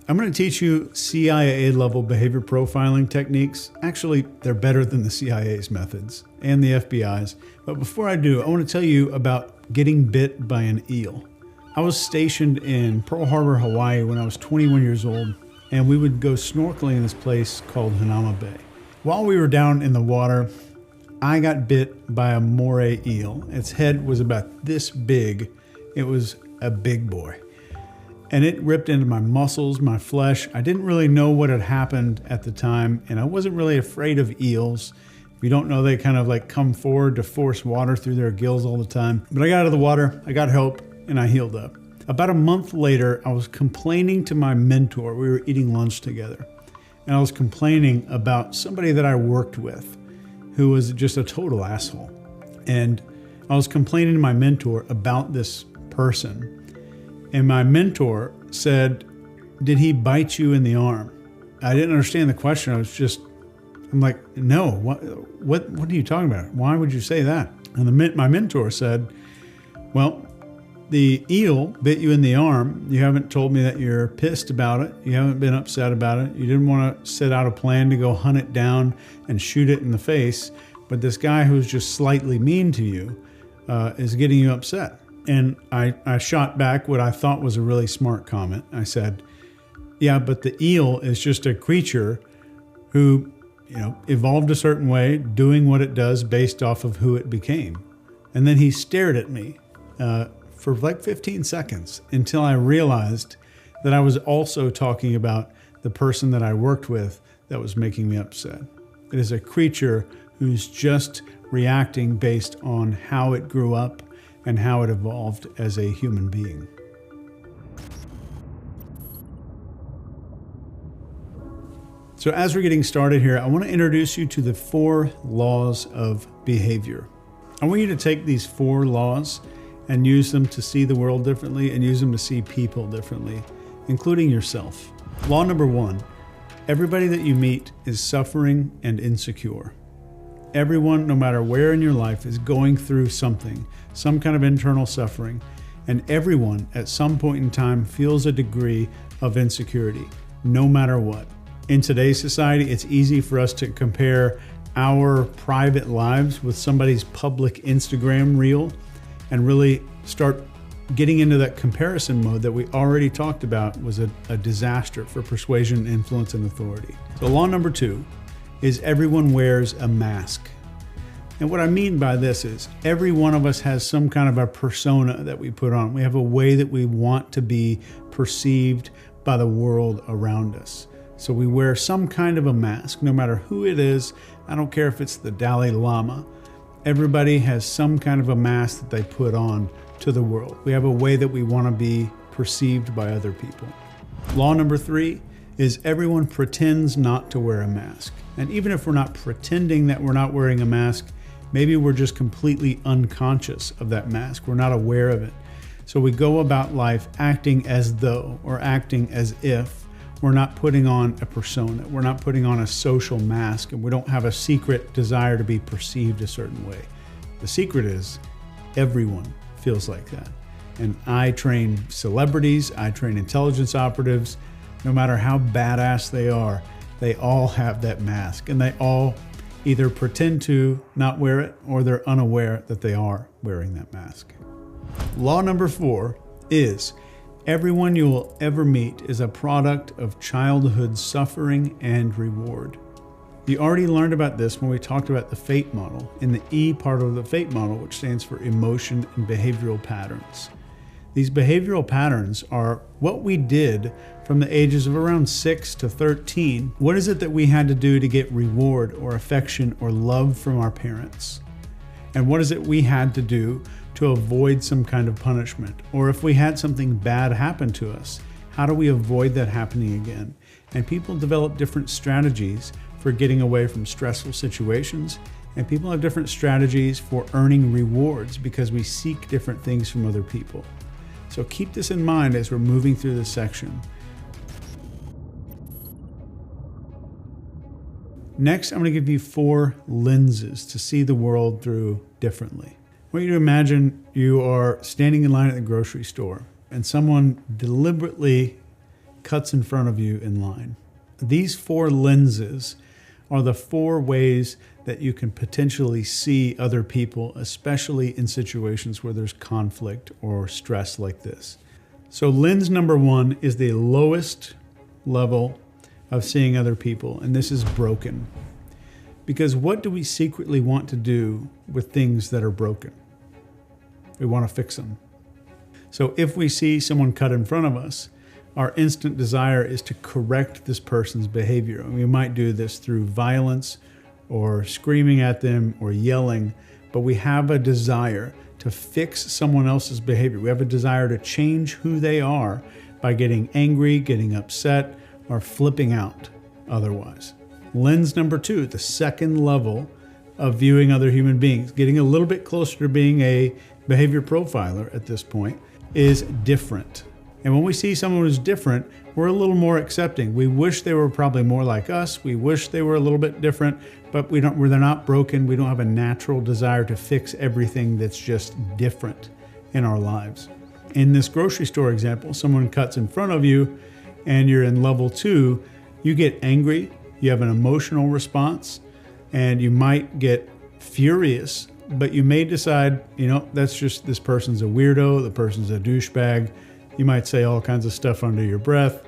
I'm going to teach you CIA level behavior profiling techniques. Actually, they're better than the CIA's methods and the FBI's. But before I do, I want to tell you about getting bit by an eel. I was stationed in Pearl Harbor, Hawaii when I was 21 years old, and we would go snorkeling in this place called Hanauma Bay. While we were down in the water, I got bit by a moray eel. Its head was about this big. It was a big boy. And it ripped into my muscles, my flesh. I didn't really know what had happened at the time, and I wasn't really afraid of eels. If you don't know, they kind of like come forward to force water through their gills all the time. But I got out of the water, I got help, and I healed up. About a month later, I was complaining to my mentor. We were eating lunch together, and I was complaining about somebody that I worked with who was just a total asshole. And I was complaining to my mentor about this person. And my mentor said, "Did he bite you in the arm?" I didn't understand the question. I'm like, "No, what are you talking about? Why would you say that?" And my mentor said, "Well, the eel bit you in the arm. You haven't told me that you're pissed about it. You haven't been upset about it. You didn't want to set out a plan to go hunt it down and shoot it in the face. But this guy who's just slightly mean to you is getting you upset." And I shot back what I thought was a really smart comment. I said, "Yeah, but the eel is just a creature who, evolved a certain way, doing what it does based off of who it became." And then he stared at me for like 15 seconds until I realized that I was also talking about the person that I worked with that was making me upset. It is a creature who's just reacting based on how it grew up and how it evolved as a human being. So as we're getting started here, I want to introduce you to the 4 laws of behavior. I want you to take these 4 laws and use them to see the world differently and use them to see people differently, including yourself. Law number 1, everybody that you meet is suffering and insecure. Everyone, no matter where in your life, is going through something, some kind of internal suffering, and everyone at some point in time feels a degree of insecurity, no matter what. In today's society, it's easy for us to compare our private lives with somebody's public Instagram reel and really start getting into that comparison mode that we already talked about was a disaster for persuasion, influence, and authority. So law number 2 is everyone wears a mask. And what I mean by this is every one of us has some kind of a persona that we put on. We have a way that we want to be perceived by the world around us. So we wear some kind of a mask, no matter who it is. I don't care if it's the Dalai Lama. Everybody has some kind of a mask that they put on to the world. We have a way that we want to be perceived by other people. Law number 3 is everyone pretends not to wear a mask. And even if we're not pretending that we're not wearing a mask, maybe we're just completely unconscious of that mask. We're not aware of it. So we go about life acting as though or acting as if we're not putting on a persona. We're not putting on a social mask, and we don't have a secret desire to be perceived a certain way. The secret is everyone feels like that. And I train celebrities, I train intelligence operatives. No matter how badass they are, they all have that mask, and they all either pretend to not wear it or they're unaware that they are wearing that mask. Law number 4 is everyone you will ever meet is a product of childhood suffering and reward. You already learned about this when we talked about the FATE model, in the E part of the FATE model, which stands for emotion and behavioral patterns. These behavioral patterns are what we did from the ages of around 6 to 13. What is it that we had to do to get reward or affection or love from our parents? And what is it we had to do to avoid some kind of punishment? Or if we had something bad happen to us, How do we avoid that happening again? And people develop different strategies for getting away from stressful situations. And people have different strategies for earning rewards because we seek different things from other people. So keep this in mind as we're moving through this section. Next, I'm going to give you 4 lenses to see the world through differently. I want you to imagine you are standing in line at the grocery store and someone deliberately cuts in front of you in line. These 4 lenses are the 4 ways that you can potentially see other people, especially in situations where there's conflict or stress like this. So lens number 1 is the lowest level of seeing other people, and this is broken. Because what do we secretly want to do with things that are broken? We want to fix them. So if we see someone cut in front of us, our instant desire is to correct this person's behavior. And we might do this through violence or screaming at them or yelling, but we have a desire to fix someone else's behavior. We have a desire to change who they are by getting angry, getting upset, or flipping out otherwise. Lens number 2, the second level of viewing other human beings, getting a little bit closer to being a behavior profiler at this point, is different. And when we see someone who's different, we're a little more accepting. We wish they were probably more like us. We wish they were a little bit different, but they're not broken. We don't have a natural desire to fix everything that's just different in our lives. In this grocery store example, someone cuts in front of you and you're in level 2, you get angry, you have an emotional response, and you might get furious, but you may decide, that's just, this person's a weirdo, the person's a douchebag. You might say all kinds of stuff under your breath,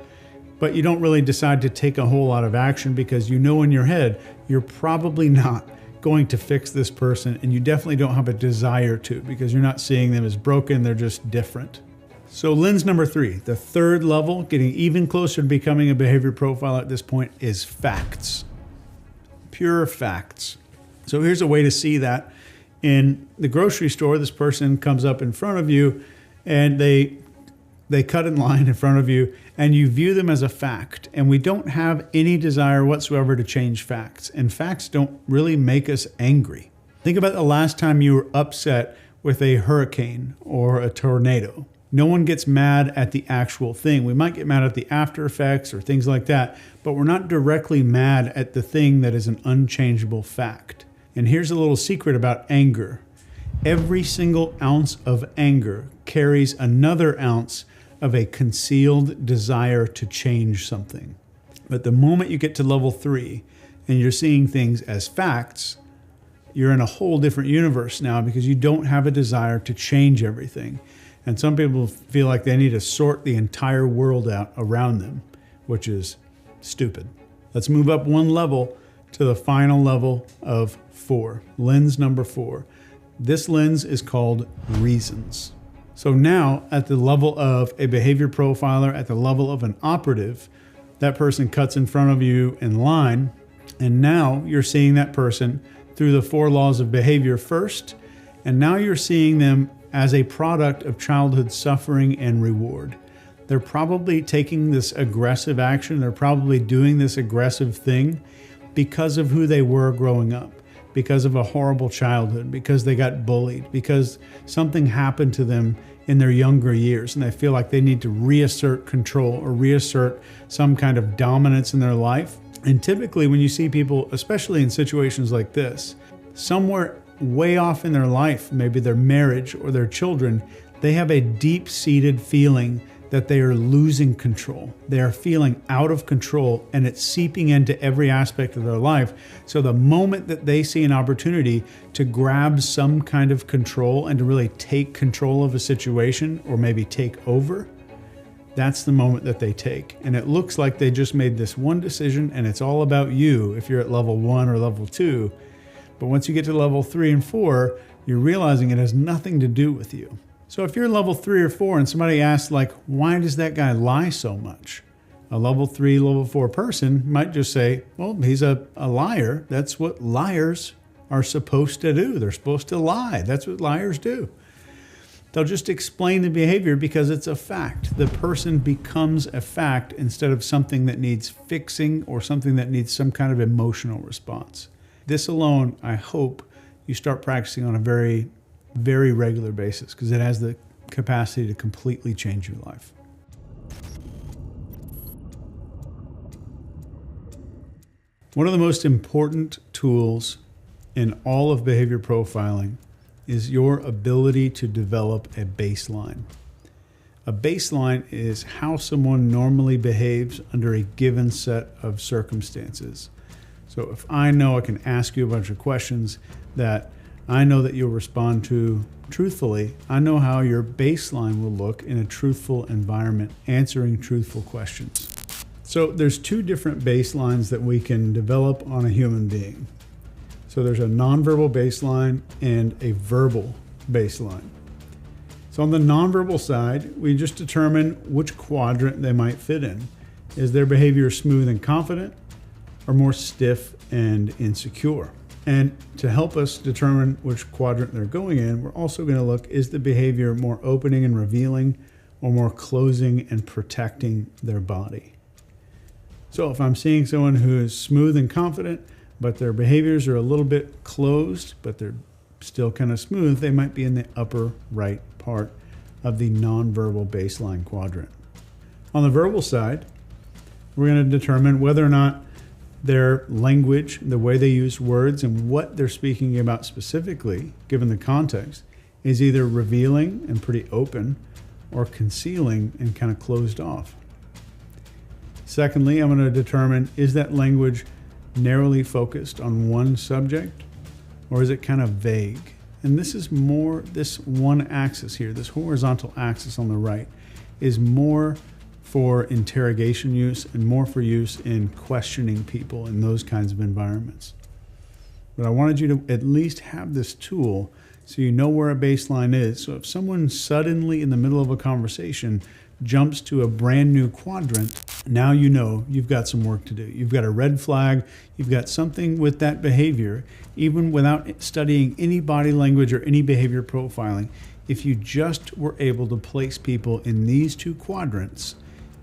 but you don't really decide to take a whole lot of action because you know in your head, you're probably not going to fix this person, and you definitely don't have a desire to because you're not seeing them as broken, they're just different. So lens number 3, the third level, getting even closer to becoming a behavior profiler at this point, is facts. Pure facts. So here's a way to see that. In the grocery store, this person comes up in front of you and they cut in line in front of you and you view them as a fact. And we don't have any desire whatsoever to change facts. And facts don't really make us angry. Think about the last time you were upset with a hurricane or a tornado. No one gets mad at the actual thing. We might get mad at the after effects or things like that, but we're not directly mad at the thing that is an unchangeable fact. And here's a little secret about anger. Every single ounce of anger carries another ounce of a concealed desire to change something. But the moment you get to level 3 and you're seeing things as facts, you're in a whole different universe now because you don't have a desire to change everything. And some people feel like they need to sort the entire world out around them, which is stupid. Let's move up one level to the final level of 4, lens number 4. This lens is called reasons. So now at the level of a behavior profiler, at the level of an operative, that person cuts in front of you in line, and now you're seeing that person through the 4 laws of behavior first, and now you're seeing them as a product of childhood suffering and reward. They're probably taking this aggressive action. They're probably doing this aggressive thing because of who they were growing up, because of a horrible childhood, because they got bullied, because something happened to them in their younger years and they feel like they need to reassert control or reassert some kind of dominance in their life. And typically when you see people, especially in situations like this, somewhere way off in their life, maybe their marriage or their children, they have a deep-seated feeling that they are losing control. They are feeling out of control and it's seeping into every aspect of their life. So the moment that they see an opportunity to grab some kind of control and to really take control of a situation or maybe take over, that's the moment that they take. And it looks like they just made this one decision and it's all about you if you're at level 1 or level 2. But once you get to level 3 and 4, you're realizing it has nothing to do with you. So if you're level 3 or 4 and somebody asks, like, why does that guy lie so much? A level 3, level 4 person might just say, well, he's a liar. That's what liars are supposed to do. They're supposed to lie. That's what liars do. They'll just explain the behavior because it's a fact. The person becomes a fact instead of something that needs fixing or something that needs some kind of emotional response. This alone, I hope you start practicing on a very, very regular basis because it has the capacity to completely change your life. One of the most important tools in all of behavior profiling is your ability to develop a baseline. A baseline is how someone normally behaves under a given set of circumstances. So if I know I can ask you a bunch of questions that I know that you'll respond to truthfully, I know how your baseline will look in a truthful environment, answering truthful questions. So there's two different baselines that we can develop on a human being. So there's a nonverbal baseline and a verbal baseline. So on the nonverbal side, we just determine which quadrant they might fit in. Is their behavior smooth and confident or more stiff and insecure? And to help us determine which quadrant they're going in, we're also going to look, is the behavior more opening and revealing or more closing and protecting their body? So if I'm seeing someone who is smooth and confident, but their behaviors are a little bit closed, but they're still kind of smooth, they might be in the upper right part of the nonverbal baseline quadrant. On the verbal side, we're going to determine whether or not their language, the way they use words and what they're speaking about specifically, given the context, is either revealing and pretty open or concealing and kind of closed off. Secondly, I'm going to determine, is that language narrowly focused on one subject or is it kind of vague? And this is more, this one axis here, this horizontal axis on the right, is more for interrogation use and more for use in questioning people in those kinds of environments. But I wanted you to at least have this tool so you know where a baseline is. So if someone suddenly in the middle of a conversation jumps to a brand new quadrant, now you know you've got some work to do. You've got a red flag, you've got something with that behavior, even without studying any body language or any behavior profiling. If you just were able to place people in these two quadrants,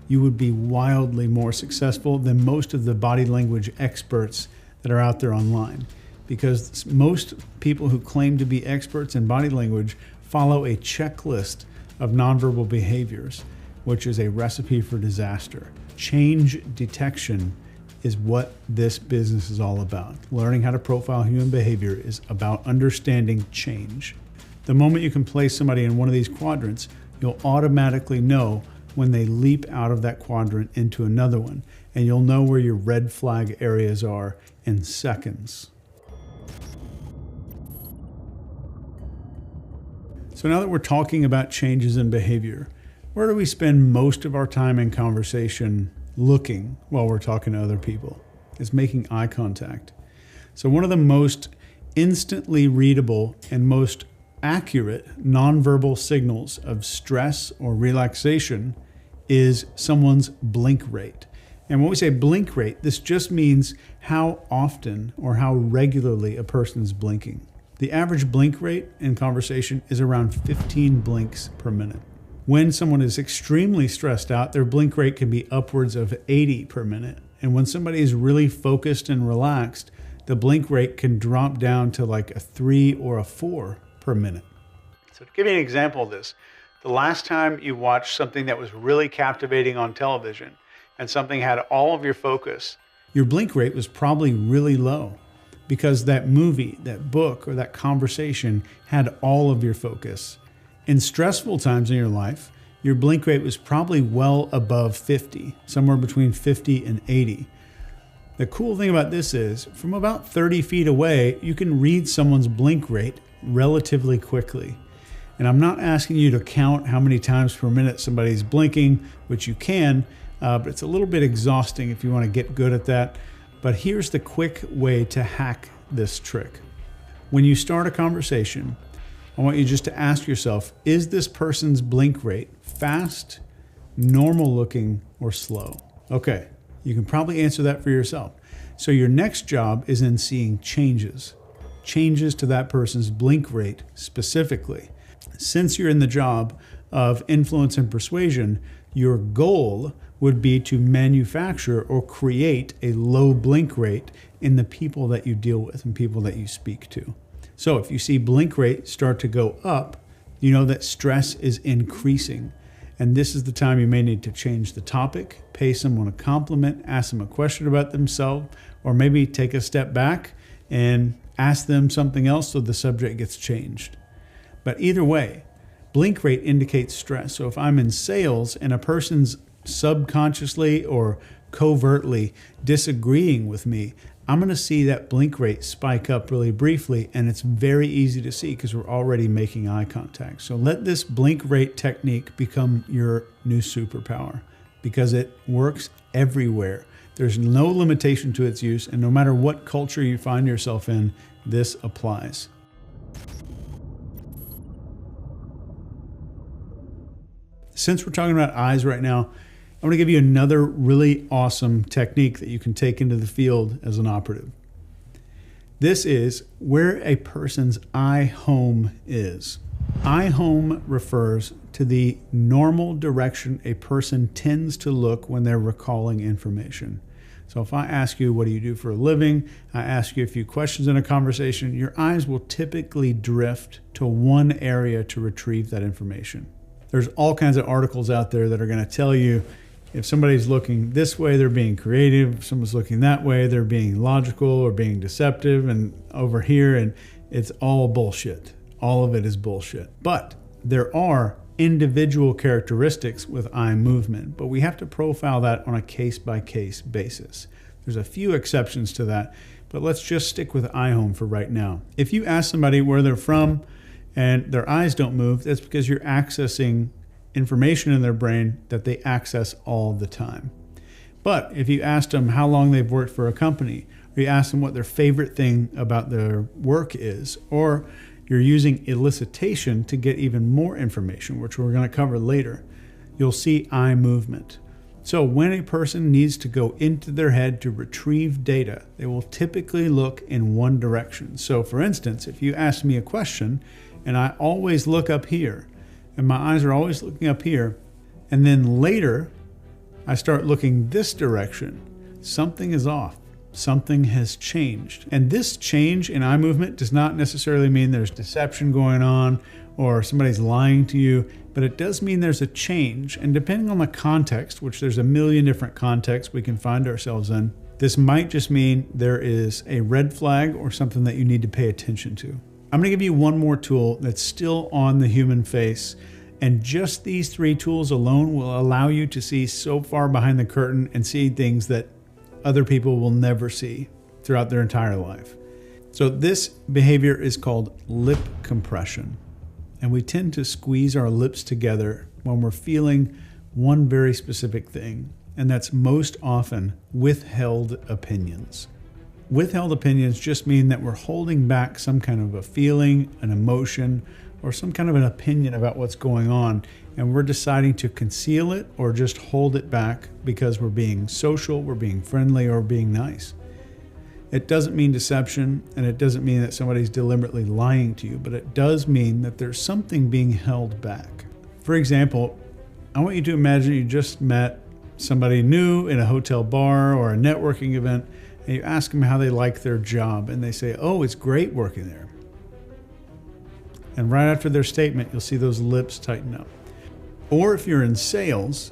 you would be wildly more successful than most of the body language experts that are out there online. Because most people who claim to be experts in body language follow a checklist of nonverbal behaviors, which is a recipe for disaster. Change detection is what this business is all about. Learning how to profile human behavior is about understanding change. The moment you can place somebody in one of these quadrants, you'll automatically know when they leap out of that quadrant into another one, and you'll know where your red flag areas are in seconds. So now that we're talking about changes in behavior, where do we spend most of our time in conversation looking while we're talking to other people? It's making eye contact. So one of the most instantly readable and most accurate nonverbal signals of stress or relaxation is someone's blink rate. And when we say blink rate, this just means how often or how regularly a person is blinking. The average blink rate in conversation is around 15 blinks per minute. When someone is extremely stressed out, their blink rate can be upwards of 80 per minute. And when somebody is really focused and relaxed, the blink rate can drop down to like a 3 or a 4 per minute. So to give you an example of this, the last time you watched something that was really captivating on television and something had all of your focus, your blink rate was probably really low because that movie, that book, or that conversation had all of your focus. In stressful times in your life, your blink rate was probably well above 50, somewhere between 50 and 80. The cool thing about this is, from about 30 feet away, you can read someone's blink rate relatively quickly. And I'm not asking you to count how many times per minute somebody's blinking, which you can, but it's a little bit exhausting if you want to get good at that. But here's the quick way to hack this trick. When you start a conversation, I want you just to ask yourself, is this person's blink rate fast, normal looking, or slow? Okay, you can probably answer that for yourself. So your next job is in seeing changes to that person's blink rate specifically. Since you're in the job of influence and persuasion, your goal would be to manufacture or create a low blink rate in the people that you deal with and people that you speak to. So if you see blink rate start to go up, you know that stress is increasing. And this is the time you may need to change the topic, pay someone a compliment, ask them a question about themselves, or maybe take a step back and ask them something else so the subject gets changed. But either way, blink rate indicates stress. So if I'm in sales and a person's subconsciously or covertly disagreeing with me, I'm going to see that blink rate spike up really briefly, and it's very easy to see because we're already making eye contact. So let this blink rate technique become your new superpower because it works everywhere. There's no limitation to its use, and no matter what culture you find yourself in, this applies. Since we're talking about eyes right now, I'm going to give you another really awesome technique that you can take into the field as an operative. This is where a person's eye home is. Eye home refers to the normal direction a person tends to look when they're recalling information. So if I ask you, what do you do for a living? I ask you a few questions in a conversation, your eyes will typically drift to one area to retrieve that information. There's all kinds of articles out there that are going to tell you if somebody's looking this way, they're being creative. If someone's looking that way, they're being logical or being deceptive, and over here, and it's all bullshit. All of it is bullshit. But there are individual characteristics with eye movement, but we have to profile that on a case-by-case basis. There's a few exceptions to that, but let's just stick with eye home for right now. If you ask somebody where they're from and their eyes don't move, that's because you're accessing information in their brain that they access all the time. But if you asked them how long they've worked for a company, or you ask them what their favorite thing about their work is, or you're using elicitation to get even more information, which we're going to cover later, you'll see eye movement. So when a person needs to go into their head to retrieve data, they will typically look in one direction. So for instance, if you ask me a question and I always look up here, and my eyes are always looking up here, and then later I start looking this direction, something is off. Something has changed. And this change in eye movement does not necessarily mean there's deception going on or somebody's lying to you, but it does mean there's a change. And depending on the context, which there's a million different contexts we can find ourselves in, this might just mean there is a red flag or something that you need to pay attention to. I'm going to give you one more tool that's still on the human face, and just these three tools alone will allow you to see so far behind the curtain and see things that other people will never see throughout their entire life. So this behavior is called lip compression, and we tend to squeeze our lips together when we're feeling one very specific thing, and that's most often withheld opinions. Withheld opinions just mean that we're holding back some kind of a feeling, an emotion, or some kind of an opinion about what's going on, and we're deciding to conceal it or just hold it back because we're being social, we're being friendly, or being nice. It doesn't mean deception, and it doesn't mean that somebody's deliberately lying to you, but it does mean that there's something being held back. For example, I want you to imagine you just met somebody new in a hotel bar or a networking event, and you ask them how they like their job, and they say, "Oh, it's great working there." And right after their statement, you'll see those lips tighten up. Or if you're in sales,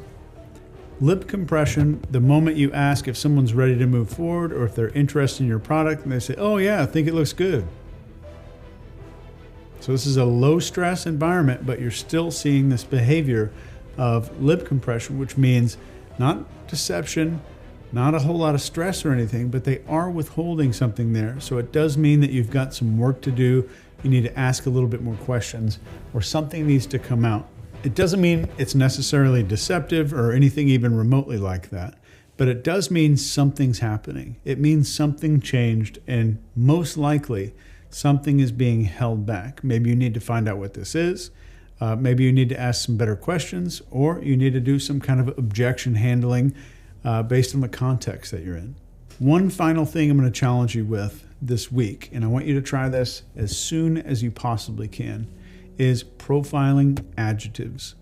lip compression, the moment you ask if someone's ready to move forward or if they're interested in your product, and they say, "Oh yeah, I think it looks good." So this is a low stress environment, but you're still seeing this behavior of lip compression, which means not deception, not a whole lot of stress or anything, but they are withholding something there. So it does mean that you've got some work to do. You need to ask a little bit more questions, or something needs to come out. It doesn't mean it's necessarily deceptive or anything even remotely like that, but it does mean something's happening. It means something changed, and most likely something is being held back. Maybe you need to find out what this is. Maybe you need to ask some better questions, or you need to do some kind of objection handling based on the context that you're in. One final thing I'm going to challenge you with this week, and I want you to try this as soon as you possibly can, is profiling adjectives.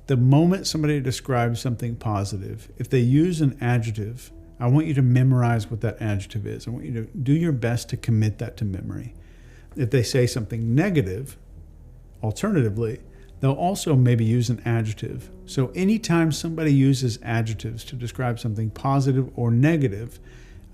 The moment somebody describes something positive, if they use an adjective, I want you to memorize what that adjective is. I want you to do your best to commit that to memory. If they say something negative, alternatively, they'll also maybe use an adjective. So anytime somebody uses adjectives to describe something positive or negative,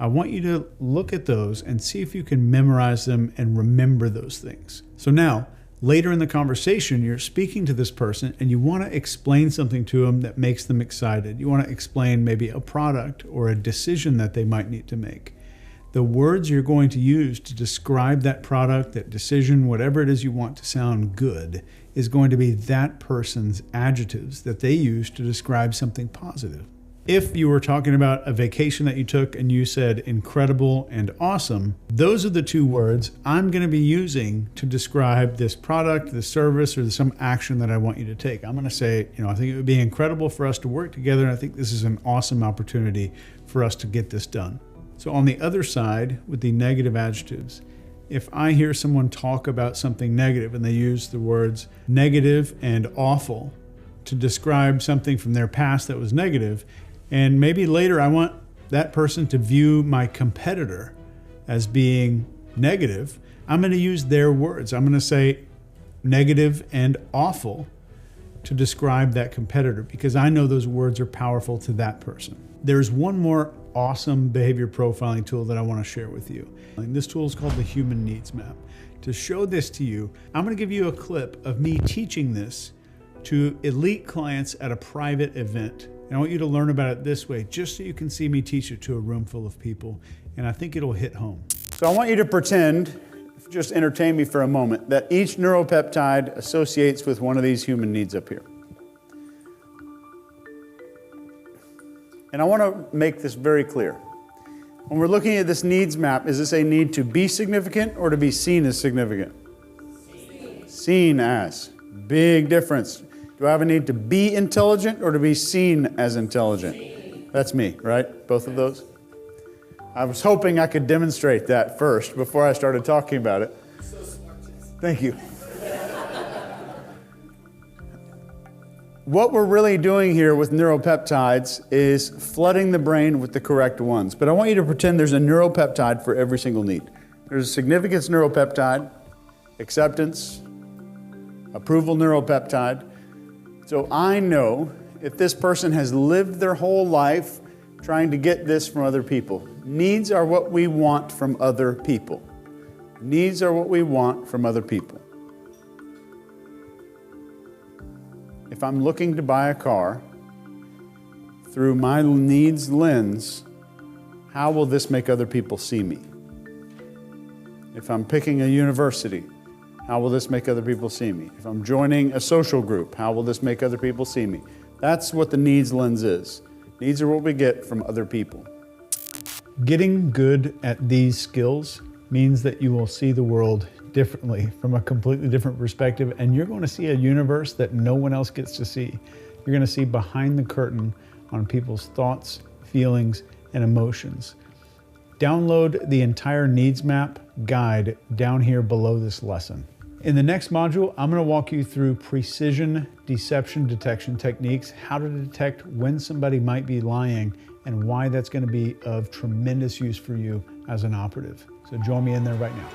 I want you to look at those and see if you can memorize them and remember those things. So now, later in the conversation, you're speaking to this person and you want to explain something to them that makes them excited. You want to explain maybe a product or a decision that they might need to make. The words you're going to use to describe that product, that decision, whatever it is you want to sound good, is going to be that person's adjectives that they use to describe something positive. If you were talking about a vacation that you took and you said incredible and awesome, those are the two words I'm going to be using to describe this product, this service, or some action that I want you to take. I'm going to say, I think it would be incredible for us to work together, and I think this is an awesome opportunity for us to get this done. So on the other side, with the negative adjectives, if I hear someone talk about something negative and they use the words negative and awful to describe something from their past that was negative, and maybe later I want that person to view my competitor as being negative, I'm going to use their words. I'm going to say negative and awful to describe that competitor because I know those words are powerful to that person. There's one more awesome behavior profiling tool that I want to share with you. And this tool is called the Human Needs Map. To show this to you, I'm going to give you a clip of me teaching this to elite clients at a private event. And I want you to learn about it this way, just so you can see me teach it to a room full of people. And I think it'll hit home. So I want you to pretend, just entertain me for a moment, that each neuropeptide associates with one of these human needs up here. And I want to make this very clear. When we're looking at this needs map, is this a need to be significant or to be seen as significant? Seen as. Big difference. Do I have a need to be intelligent or to be seen as intelligent? That's me, right? Both of those? I was hoping I could demonstrate that first before I started talking about it. Thank you. What we're really doing here with neuropeptides is flooding the brain with the correct ones. But I want you to pretend there's a neuropeptide for every single need. There's a significance neuropeptide, acceptance, approval neuropeptide. So I know if this person has lived their whole life trying to get this from other people. Needs are what we want from other people. Needs are what we want from other people. If I'm looking to buy a car through my needs lens, how will this make other people see me? If I'm picking a university, how will this make other people see me? If I'm joining a social group, how will this make other people see me? That's what the needs lens is. Needs are what we get from other people. Getting good at these skills means that you will see the world differently from a completely different perspective, and you're going to see a universe that no one else gets to see. You're going to see behind the curtain on people's thoughts, feelings, and emotions. Download the entire needs map guide down here below this lesson. In the next module, I'm going to walk you through precision deception detection techniques, how to detect when somebody might be lying, and why that's going to be of tremendous use for you as an operative. So join me in there right now.